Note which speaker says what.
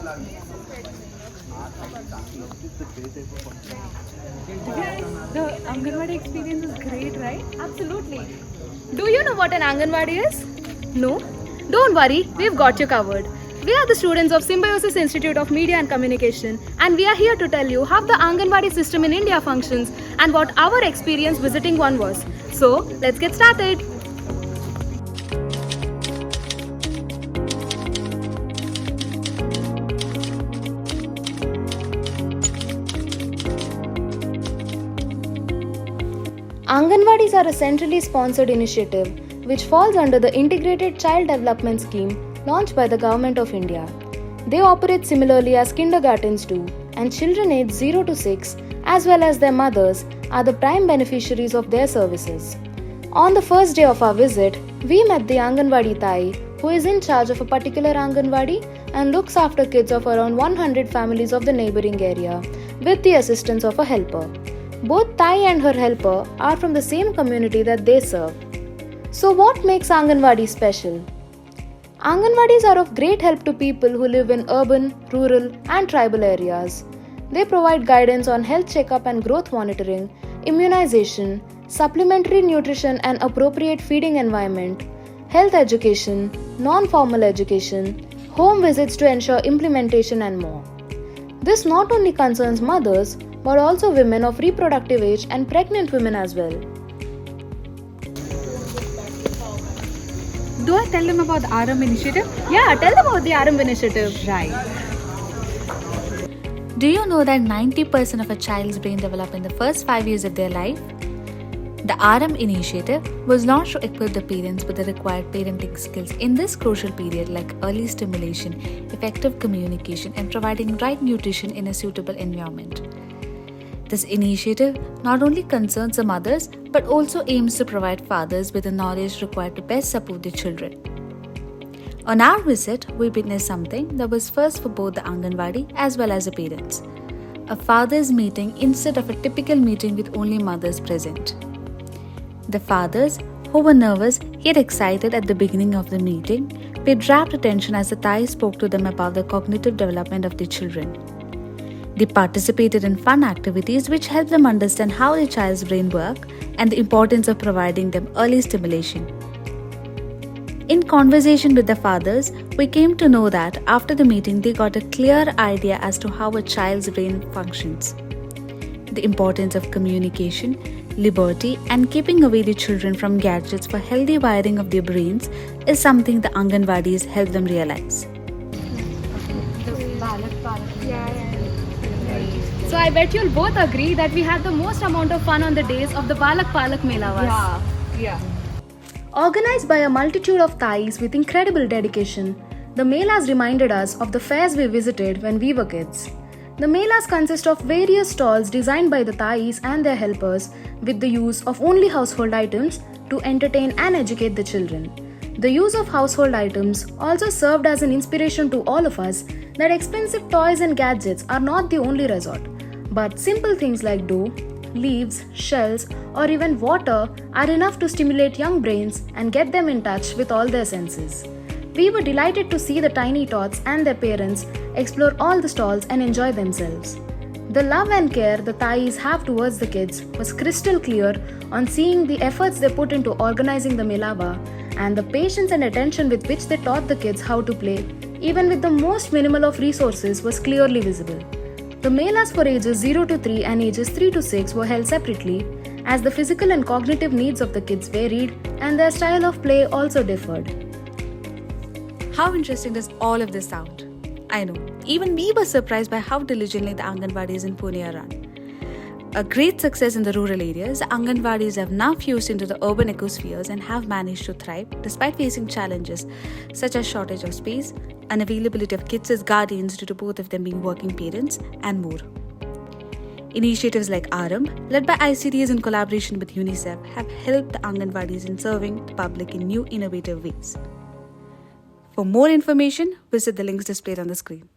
Speaker 1: The Anganwadi experience is great, right?
Speaker 2: Absolutely. Do you know what an Anganwadi is? No? Don't worry, we've got you covered. We are the students of Symbiosis Institute of Media and Communication, and we are here to tell you how the Anganwadi system in India functions and what our experience visiting one was. So, let's get started. Anganwadis are a centrally sponsored initiative which falls under the Integrated Child Development Scheme launched by the Government of India. They operate similarly as kindergartens do, and children aged 0 to 6 as well as their mothers are the prime beneficiaries of their services. On the first day of our visit, we met the Anganwadi Thai, who is in charge of a particular Anganwadi and looks after kids of around 100 families of the neighboring area with the assistance of a helper. Both Thai and her helper are from the same community that they serve. So what makes Anganwadi special? Anganwadis are of great help to people who live in urban, rural and tribal areas. They provide guidance on health checkup and growth monitoring, immunization, supplementary nutrition and appropriate feeding environment, health education, non-formal education, home visits to ensure implementation and more. This not only concerns mothers but also women of reproductive age and pregnant women as well.
Speaker 1: Do I tell them about the Aarambh initiative?
Speaker 2: Yeah, tell them about the Aarambh initiative.
Speaker 1: Right.
Speaker 3: Do you know that 90% of a child's brain develop in the first 5 years of their life? The Aarambh initiative was launched to equip the parents with the required parenting skills in this crucial period, like early stimulation, effective communication, and providing right nutrition in a suitable environment. This initiative not only concerns the mothers but also aims to provide fathers with the knowledge required to best support their children. On our visit, we witnessed something that was first for both the Anganwadi as well as the parents. A father's meeting instead of a typical meeting with only mothers present. The fathers, who were nervous yet excited at the beginning of the meeting, paid rapt attention as the Thai spoke to them about the cognitive development of their children. They participated in fun activities which helped them understand how their child's brain works and the importance of providing them early stimulation. In conversation with the fathers, we came to know that after the meeting they got a clear idea as to how a child's brain functions. The importance of communication, liberty, and keeping away the children from gadgets for healthy wiring of their brains is something the Anganwadis help them realize.
Speaker 2: So I bet you'll both agree that we had the most amount of fun on the days of the Balak Palak Melawas.
Speaker 1: Yeah.
Speaker 2: Organized by a multitude of Thais with incredible dedication, the Melas reminded us of the fairs we visited when we were kids. The Melas consist of various stalls designed by the Thais and their helpers with the use of only household items to entertain and educate the children. The use of household items also served as an inspiration to all of us that expensive toys and gadgets are not the only resort, but simple things like dough, leaves, shells, or even water are enough to stimulate young brains and get them in touch with all their senses. We were delighted to see the tiny tots and their parents explore all the stalls and enjoy themselves. The love and care the Thais have towards the kids was crystal clear on seeing the efforts they put into organizing the Melava and the patience and attention with which they taught the kids how to play, even with the most minimal of resources, was clearly visible. The Melas for ages 0 to 3 and ages 3 to 6 were held separately, as the physical and cognitive needs of the kids varied and their style of play also differed.
Speaker 3: How interesting does all of this sound? I know, even we were surprised by how diligently the Anganwadis in Pune are run. A great success in the rural areas, the Anganwadis have now fused into the urban ecospheres and have managed to thrive despite facing challenges such as shortage of space, unavailability of kids as guardians due to both of them being working parents, and more. Initiatives like Aarambh, led by ICDs in collaboration with UNICEF, have helped the Anganwadis in serving the public in new innovative ways. For more information, visit the links displayed on the screen.